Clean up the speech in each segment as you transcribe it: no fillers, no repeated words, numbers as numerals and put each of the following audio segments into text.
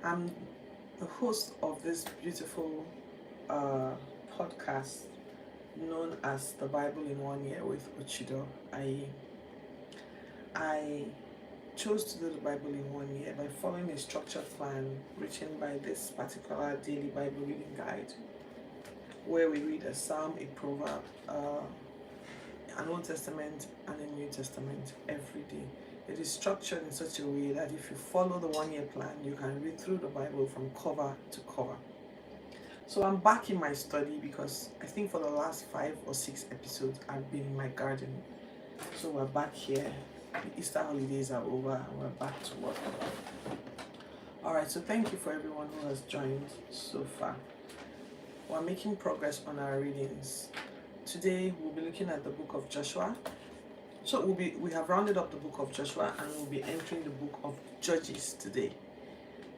I'm the host of this beautiful podcast known as The Bible in 1 Year with Ochido. I chose to do the Bible in 1 year by following a structured plan written by this particular daily Bible reading guide, where we read a psalm, a proverb, an Old Testament and a New Testament every day. It is structured in such a way that if you follow the 1 year plan, you can read through the Bible from cover to cover. So I'm back in my study because I think for the last 5 or 6 episodes I've been in my garden. So we're back here. The Easter holidays are over and we're back to work. Alright, so thank you for everyone who has joined so far. We're making progress on our readings. Today we'll be looking at the book of Joshua. So we have rounded up the book of Joshua and we'll be entering the book of Judges today.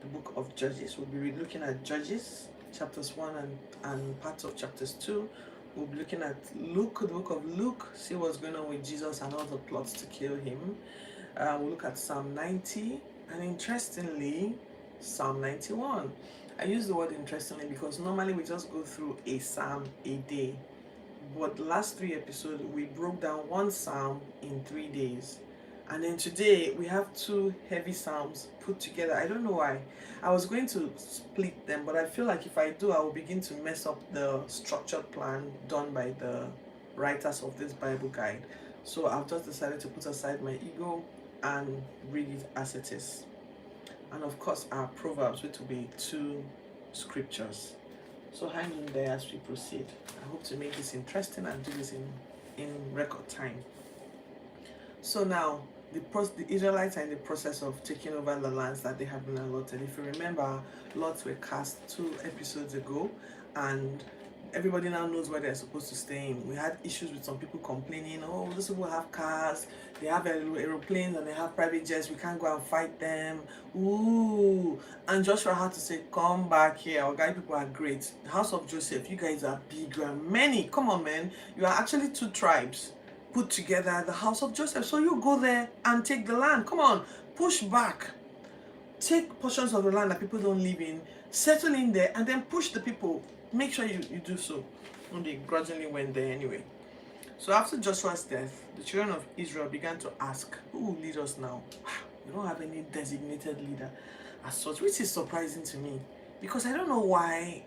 The book of Judges. We'll be looking at Judges, chapters 1 and parts of chapters 2. We'll be looking at Luke, the book of Luke, see what's going on with Jesus and all the plots to kill him. We'll look at Psalm 90 and interestingly, Psalm 91. I use the word interestingly because normally we just go through a psalm a day. But the last 3 episodes, we broke down one psalm in 3 days. And then today, we have 2 heavy psalms put together. I don't know why. I was going to split them, but I feel like if I do, I will begin to mess up the structured plan done by the writers of this Bible guide. So I've just decided to put aside my ego and read it as it is. And of course, our Proverbs, which will be 2 scriptures. So hang in there as we proceed. I hope to make this interesting and do this in record time. So now, the Israelites are in the process of taking over the lands that they have been allotted. If you remember, lots were cast 2 episodes ago, and everybody now knows where they're supposed to stay in. We had issues with some people complaining, oh, those people have cars, they have aeroplanes and they have private jets, we can't go and fight them. Ooh. And Joshua had to say, come back here, our guy people are great. The house of Joseph, you guys are big, you are many. Come on, man. You are actually 2 tribes put together, the house of Joseph. So you go there and take the land. Come on, push back. Take portions of the land that people don't live in, settle in there, and then push the people. Make sure you do so. And they grudgingly went there anyway. So after Joshua's death, the children of Israel began to ask, who will lead us now? We don't have any designated leader as such, which is surprising to me. Because I don't know why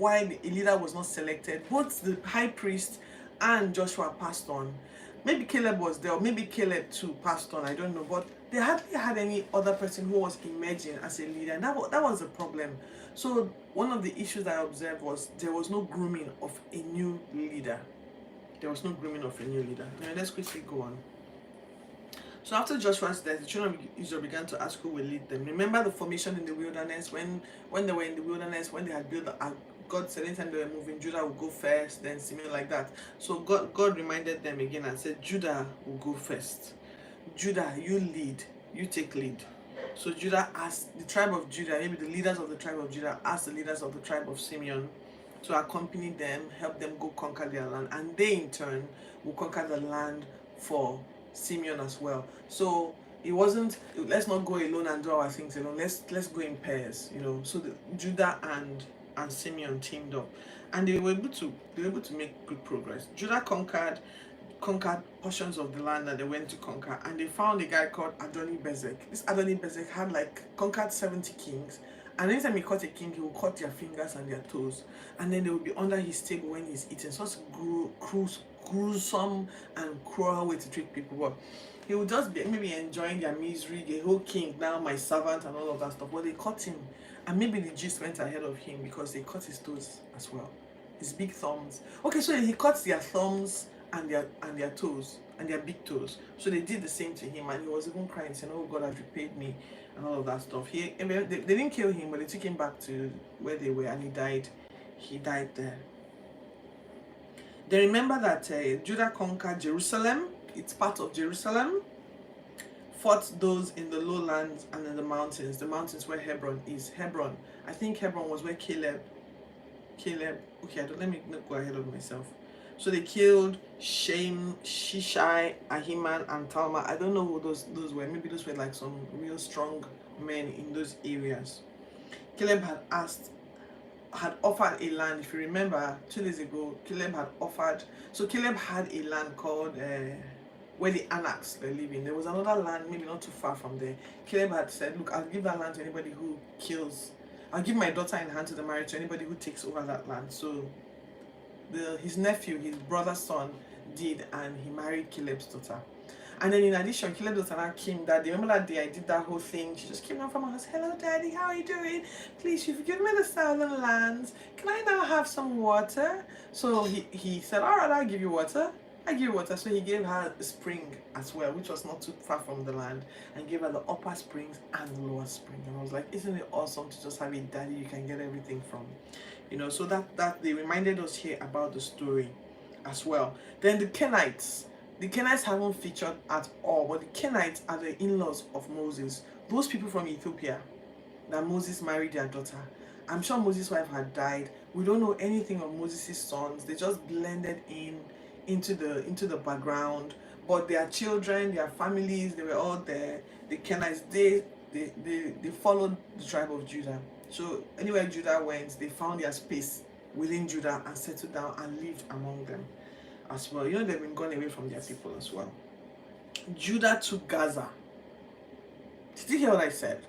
a leader was not selected. Both the high priest and Joshua passed on. Maybe Caleb was there, or maybe Caleb too passed on, I don't know. But they hardly had any other person who was emerging as a leader, and that was the problem. So one of the issues I observed was there was no grooming of a new leader. There was no grooming of a new leader. Now let's quickly go on. So after Joshua's death, the children of Israel began to ask who will lead them. Remember the formation in the wilderness, when they were in the wilderness, when they had built the ark, God said anytime they were moving, Judah would go first, then Simeon, like that. So God reminded them again and said, Judah will go first. Judah, you lead, you take lead. So Judah asked the tribe of Judah, maybe the leaders of the tribe of Judah asked the leaders of the tribe of Simeon to accompany them, help them go conquer their land, and they in turn will conquer the land for Simeon as well. So it wasn't, let's not go alone and do our things alone. Let's go in pairs, you know. So Judah and Simeon teamed up, and they were able to make good progress. Judah conquered portions of the land that they went to conquer, and they found a guy called Adoni-Bezek. This Adoni-Bezek had conquered 70 kings, and anytime he caught a king, he would cut their fingers and their toes, and then they would be under his table when he's eating. Such gruesome and cruel way to treat people. But he would just be maybe enjoying their misery, the whole king, now my servant, and all of that stuff. But they caught him, and maybe the Jews went ahead of him because they cut his toes as well, his big thumbs. Okay, so he cut their thumbs and their toes and their big toes. So they did the same to him, and he was even crying, saying, "Oh, God has repaid me," and all of that stuff. They didn't kill him, but they took him back to where they were, and he died. He died there. They remember that Judah conquered Jerusalem. It's part of Jerusalem. Fought those in the lowlands and in the mountains where Hebron is. Hebron, I think Hebron was where Caleb. Okay, let me not go ahead of myself. So they killed Shishai, Ahiman, and Talma. I don't know who those were. Maybe those were like some real strong men in those areas. Caleb had offered a land. If you remember, 2 days ago, Caleb had offered. So Caleb had a land called where the Anaks were living. There was another land, maybe not too far from there. Caleb had said, "Look, I'll give that land to anybody who kills. I'll give my daughter in hand to the marriage to anybody who takes over that land." So his nephew, his brother's son, did, and he married Caleb's daughter. And then in addition, Caleb's daughter came that day. Remember that day I did that whole thing? She just came down from her house. "Hello, Daddy, how are you doing? Please, you've given me the southern lands. Can I now have some water?" So he said, "All right, I'll give you water. I give you water." So he gave her a spring as well, which was not too far from the land, and gave her the upper springs and the lower spring. And I was like, isn't it awesome to just have a daddy you can get everything from? So that they reminded us here about the story as well. Then the Kenites. The Kenites haven't featured at all, but the Kenites are the in-laws of Moses. Those people from Ethiopia that Moses married their daughter. I'm sure Moses' wife had died. We don't know anything of Moses' sons. They just blended into the background. But their children, their families, they were all there. The Kenites, they followed the tribe of Judah. So anywhere Judah went, they found their space within Judah and settled down and lived among them as well. They've been gone away from their people as well. Judah took Gaza. Did you hear what I said?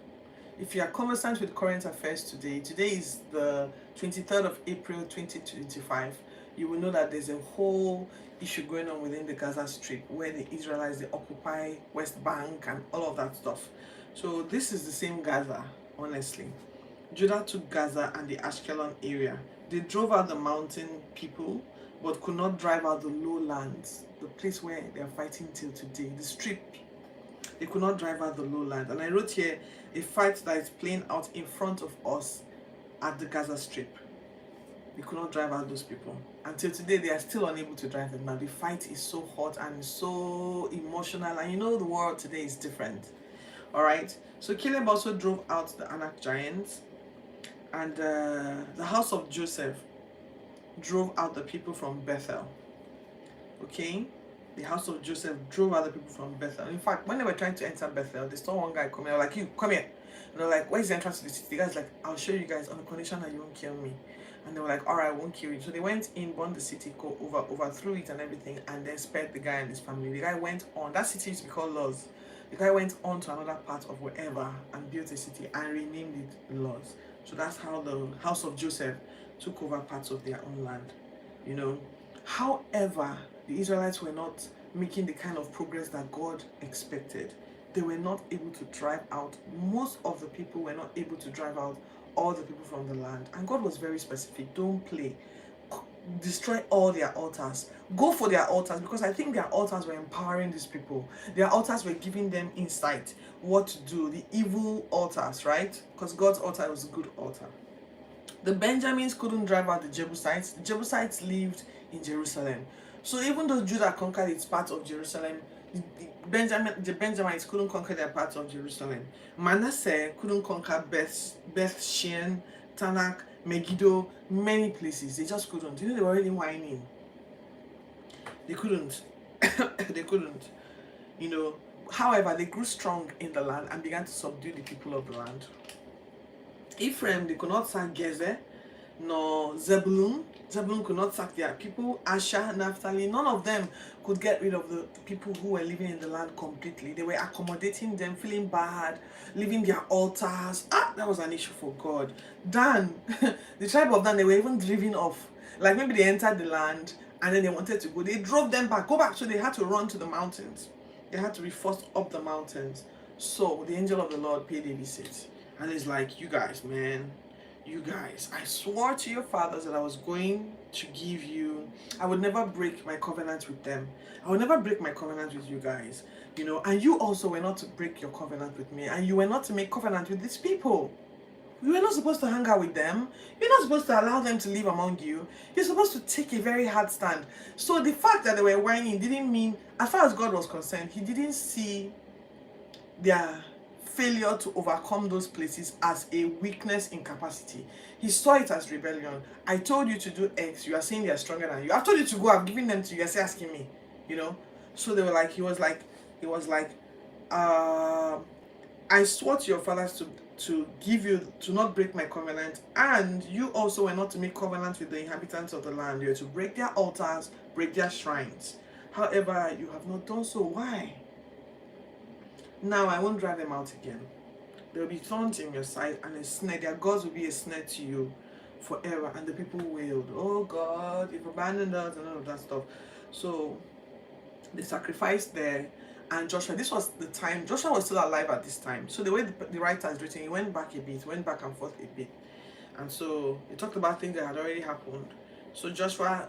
If you are conversant with current affairs today is the 23rd of April 2025, you will know that there's a whole issue going on within the Gaza Strip where the Israelites, they occupy West Bank and all of that stuff. So this is the same Gaza, honestly. Judah took Gaza and the Ashkelon area. They drove out the mountain people, but could not drive out the lowlands, the place where they are fighting till today, the strip. They could not drive out the lowland. And I wrote here a fight that is playing out in front of us at the Gaza Strip. They could not drive out those people. Until today, they are still unable to drive them. Now, the fight is so hot and so emotional. And the world today is different. All right. So Caleb also drove out the Anak giants. And the house of Joseph drove out the people from Bethel. Okay? The house of Joseph drove out the people from Bethel. In fact, when they were trying to enter Bethel, they saw one guy coming. They were like, "You, come here." And they're like, "Where's the entrance to the city?" The guy's like, "I'll show you guys on the condition that you won't kill me." And they were like, "All right, I won't kill you." So they went in, burned the city, overthrew it and everything, and then spared the guy and his family. The guy went on. That city used to be called Luz. The guy went on to another part of wherever and built a city and renamed it Luz. So that's how the house of Joseph took over parts of their own land. However, the Israelites were not making the kind of progress that God expected. They were not able to drive out. Most of the people were not able to drive out all the people from the land. And God was very specific. Don't play. Destroy all their altars. Go for their altars, because I think their altars were empowering these people. Their altars were giving them insight what to do. The evil altars, right? Because God's altar was a good altar. The Benjamins couldn't drive out the Jebusites. The Jebusites lived in Jerusalem. So even though Judah conquered its part of Jerusalem, the Benjamites couldn't conquer their part of Jerusalem. Manasseh couldn't conquer Beth Shean, Tanakh, Megiddo, many places. They just couldn't. They were already whining. They couldn't. They couldn't. However, they grew strong in the land and began to subdue the people of the land. Ephraim, they could not sack Gezer, nor Zebulun. Zebulun could not sack their people. Asher, Naphtali, none of them could get rid of the people who were living in the land completely. They were accommodating them, feeling bad, leaving their altars. That was an issue for God. Dan, the tribe of Dan, they were even driven off. Like maybe they entered the land and then they wanted to go. They drove them back, go back. So they had to run to the mountains. They had to be forced up the mountains. So the angel of the Lord paid a visit. And it's like, you guys, man, I swore to your fathers that I was going to give you, I would never break my covenant with them. I would never break my covenant with you guys, and you also were not to break your covenant with me, and you were not to make covenant with these people. You were not supposed to hang out with them. You're not supposed to allow them to live among you. You're supposed to take a very hard stand. So the fact that they were whining didn't mean, as far as God was concerned, he didn't see their failure to overcome those places as a weakness in capacity. He saw it as rebellion. I told you to do X, you are saying they are stronger than you. I've told you to go, I've given them to you, you're still asking me, So they were like, he was like, I swore to your fathers to give you, to not break my covenant, and you also were not to make covenant with the inhabitants of the land. You are to break their altars, break their shrines. However, you have not done so. Why? Now I won't drive them out again. There will be thorns in your side, and a snare. Their gods will be a snare to you forever. And the people wailed, "Oh God, you've abandoned us," and all of that stuff. So they sacrificed there. And Joshua, this was the time, Joshua was still alive at this time. So the way the writer has written, he went back a bit, went back and forth a bit. And so he talked about things that had already happened. So Joshua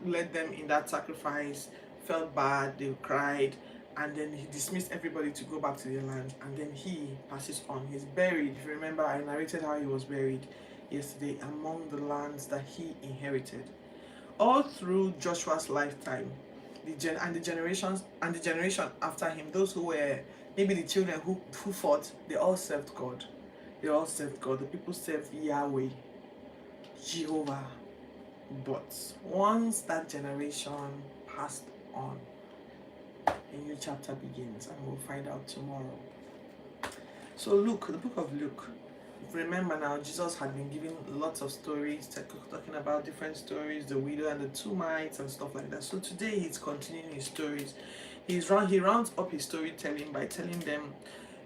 led them in that sacrifice, felt bad, they cried, and then he dismissed everybody to go back to their land. And then he passes on. He's buried. If you remember, I narrated how he was buried yesterday, among the lands that he inherited. All through Joshua's lifetime, the generation after him, those who were maybe the children who fought, they all served God. They all served God. The people served Yahweh, Jehovah. But once that generation passed on, a new chapter begins, and we'll find out tomorrow. So Luke, the book of Luke. Remember now, Jesus had been giving lots of stories, talking about different stories, the widow and the two mites and stuff like that. So today he's continuing his stories. He rounds up his storytelling by telling them,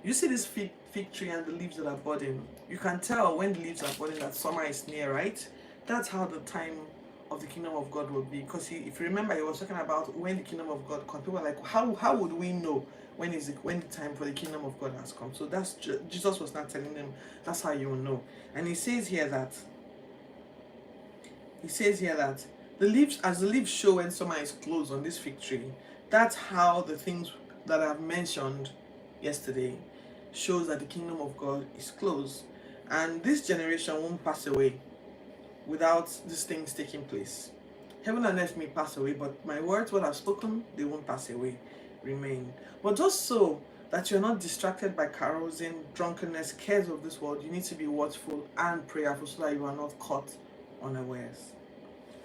you see this fig tree and the leaves that are budding. You can tell when the leaves are budding that summer is near, right? That's how the time of the kingdom of God will be. Because if you remember, he was talking about when the kingdom of God comes. People are like, how would we know when the time for the kingdom of God has come? So that's Jesus was not telling them that's how you will know. And he says here that the leaves, as the leaves show when summer is closed on this fig tree, that's how the things that I've mentioned yesterday shows that the kingdom of God is close. And this generation won't pass away without these things taking place. Heaven and earth may pass away, but my words, what I've spoken, they won't pass away, remain. But just so that you're not distracted by carousing, drunkenness, cares of this world, you need to be watchful and prayerful so that you are not caught unawares.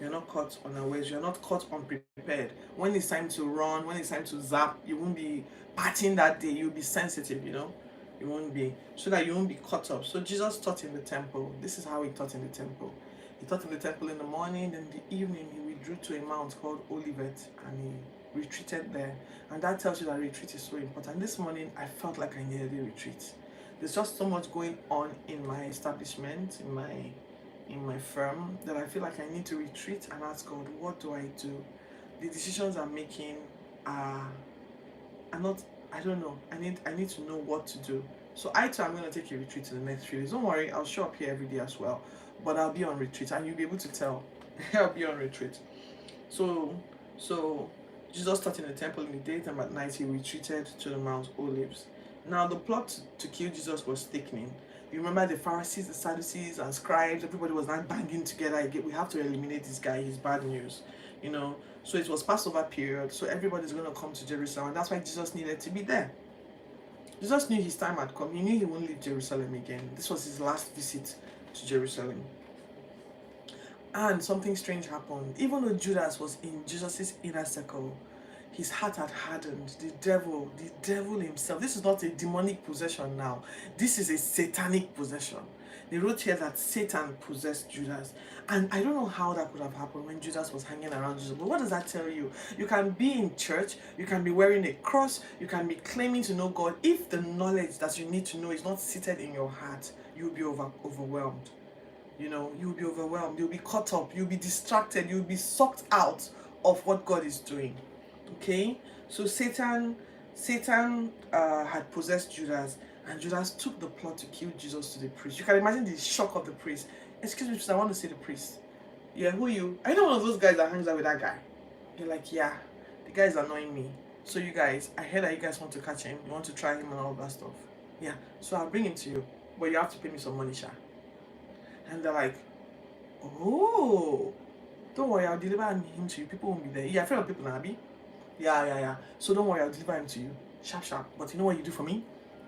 You're not caught unawares. You're not caught unprepared. When it's time to run, when it's time to zap, you won't be partying that day. You'll be sensitive, you won't be, so that you won't be caught up. So Jesus taught in the temple. This is how he taught in the temple. He taught in the temple in the morning, then in the evening he withdrew to a mount called Olivet, and he retreated there. And that tells you that retreat is so important. This morning I felt like I needed a retreat. There's just so much going on in my establishment, in my firm, that I feel like I need to retreat and ask God, what do I do? The decisions I'm making are not, I don't know. I need to know what to do. So I'm going to take a retreat in the next few days. Don't worry, I'll show up here every day as well. But I'll be on retreat, and you'll be able to tell. I'll be on retreat. So Jesus taught in the temple in the daytime. At night he retreated to the Mount Olives. Now the plot to kill Jesus was thickening. You remember the Pharisees, the Sadducees, and scribes, everybody was not banging together again. We have to eliminate this guy, he's bad news. So it was Passover period, so everybody's going to come to Jerusalem, and that's why Jesus needed to be there. Jesus knew his time had come. He knew he wouldn't leave Jerusalem again. This was his last visit to Jerusalem. And something strange happened. Even though Judas was in Jesus' inner circle, his heart had hardened. The devil himself. This is not a demonic possession now. This is a satanic possession. They wrote here that Satan possessed Judas. And I don't know how that could have happened when Judas was hanging around Jesus. But what does that tell you? You can be in church, you can be wearing a cross, you can be claiming to know God. If the knowledge that you need to know is not seated in your heart, you'll be overwhelmed. You'll be overwhelmed. You'll be caught up. You'll be distracted. You'll be sucked out of what God is doing. Okay? So Satan had possessed Judas, and Judas took the plot to kill Jesus to the priest. You can imagine the shock of the priest. Excuse me, I want to see the priest. Yeah, who are you? I know one of those guys that hangs out with that guy. You're like, yeah, the guy's annoying me. So you guys, I heard that you guys want to catch him. You want to try him and all that stuff. Yeah, so I'll bring him to you. But you have to pay me some money, Sha. And they're like, oh, don't worry, I'll deliver him to you. People won't be there. Yeah, afraid of people, Nabi. Yeah. So don't worry, I'll deliver him to you. Sharp. But you know what you do for me?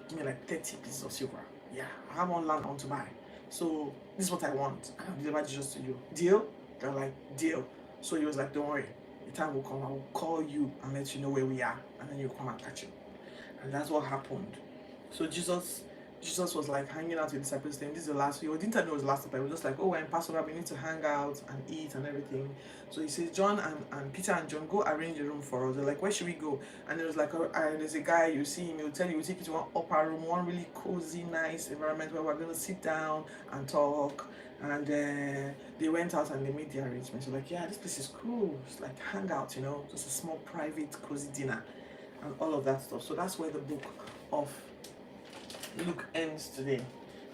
Give me like 30 pieces of silver. Yeah, I have one land I want to buy. So this is what I want. I'll deliver Jesus to you. Deal? They're like, deal. So he was like, don't worry. The time will come. I will call you and let you know where we are. And then you'll come and catch him. And that's what happened. So Jesus Jesus was like hanging out with disciples saying, this is the last week. We didn't tell him it was the last supper. It was just like, oh, we're in Passover, we need to hang out and eat and everything. So he says, John and Peter and John, go arrange a room for us. They're like, where should we go? And it was like, there's a guy, you see him, he'll tell you, we'll take you to one upper room, one really cozy, nice environment where we're going to sit down and talk. And they went out and they made the arrangements. So like, yeah, this place is cool. It's like hangout, you know, just a small private cozy dinner and all of that stuff. So that's where the book of Luke ends today.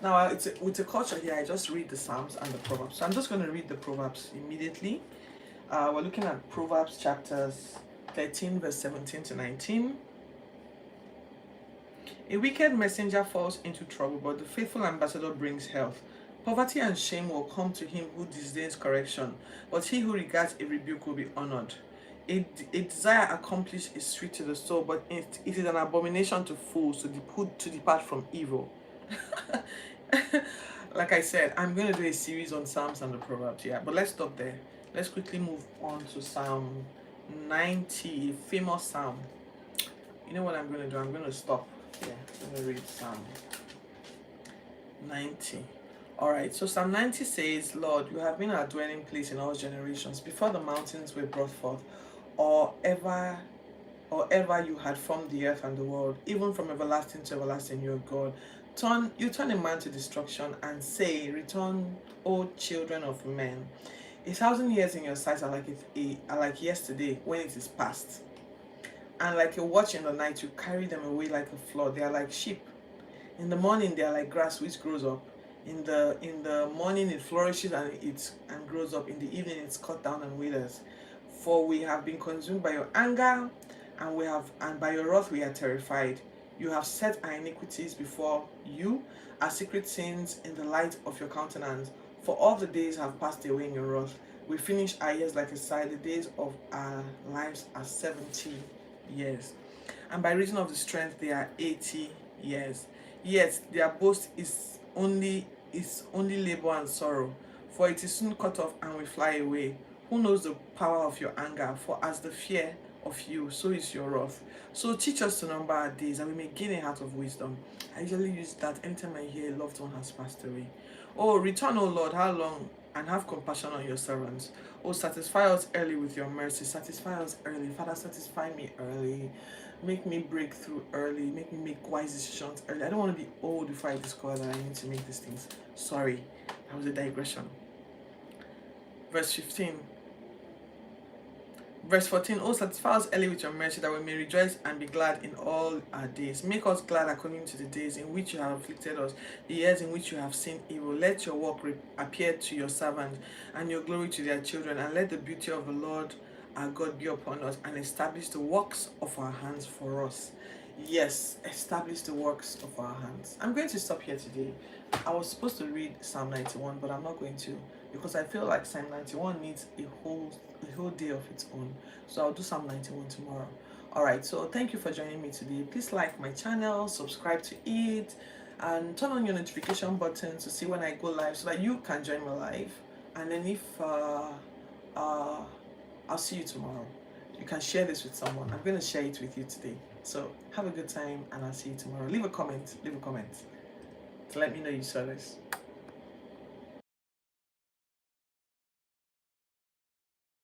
Now, with the culture here, I just read the Psalms and the Proverbs. So I'm just going to read the Proverbs immediately. We're looking at Proverbs chapters 13, verse 17 to 19. A wicked messenger falls into trouble, but the faithful ambassador brings health. Poverty and shame will come to him who disdains correction, but he who regards a rebuke will be honored. A desire accomplished is sweet to the soul, but it is an abomination to fools to depart from evil. Like I said, I'm going to do a series on Psalms and the Proverbs, yeah, but let's stop there. Let's quickly move on to Psalm 90, a famous psalm. You know what I'm going to do? I'm going to stop. Yeah, I'm going to read Psalm 90. Alright, so Psalm 90 says, Lord, you have been our dwelling place in all generations, before the mountains were brought forth, or ever you had formed the earth and the world, even from everlasting to everlasting, you are God. You turn a man to destruction and say, return, O children of men. 1,000 years in your sight are like yesterday when it is past. And like a watch in the night, you carry them away like a flood. They are like sheep. In the morning, they are like grass which grows up. In the morning, it flourishes and grows up. In the evening, it's cut down and withers. For we have been consumed by your anger, and by your wrath we are terrified. You have set our iniquities before you, our secret sins in the light of your countenance. For all the days have passed away in your wrath. We finish our years like a sigh. The days of our lives are 70 years. And by reason of the strength they are 80 years. Yet their boast is only labor and sorrow. For it is soon cut off and we fly away. Who knows the power of your anger? For as the fear of you, so is your wrath. So teach us to number our days, and we may gain a heart of wisdom. I usually use that anytime I hear a loved one has passed away. Oh, return, O Lord, how long? And have compassion on your servants. Oh, satisfy us early with your mercy. Satisfy us early. Father, satisfy me early. Make me break through early. Make me make wise decisions early. I don't want to be old before I discover that I need to make these things. Sorry, that was a digression. Verse 15. Verse 14, oh, satisfy us early with your mercy, that we may rejoice and be glad in all our days. Make us glad according to the days in which you have afflicted us, the years in which you have seen evil. Let your work appear to your servants, and your glory to their children. And let the beauty of the Lord our God be upon us, and establish the works of our hands for us. Yes, establish the works of our hands. I'm going to stop here today. I was supposed to read Psalm 91, but I'm not going to, because I feel like Psalm 91 needs a whole day of its own. So I'll do Psalm 91 tomorrow. Alright, so thank you for joining me today. Please like my channel, subscribe to it, and turn on your notification button to see when I go live, so that you can join me live. And then if I'll see you tomorrow. You can share this with someone. I'm going to share it with you today. So have a good time, and I'll see you tomorrow. Leave a comment to let me know you saw this.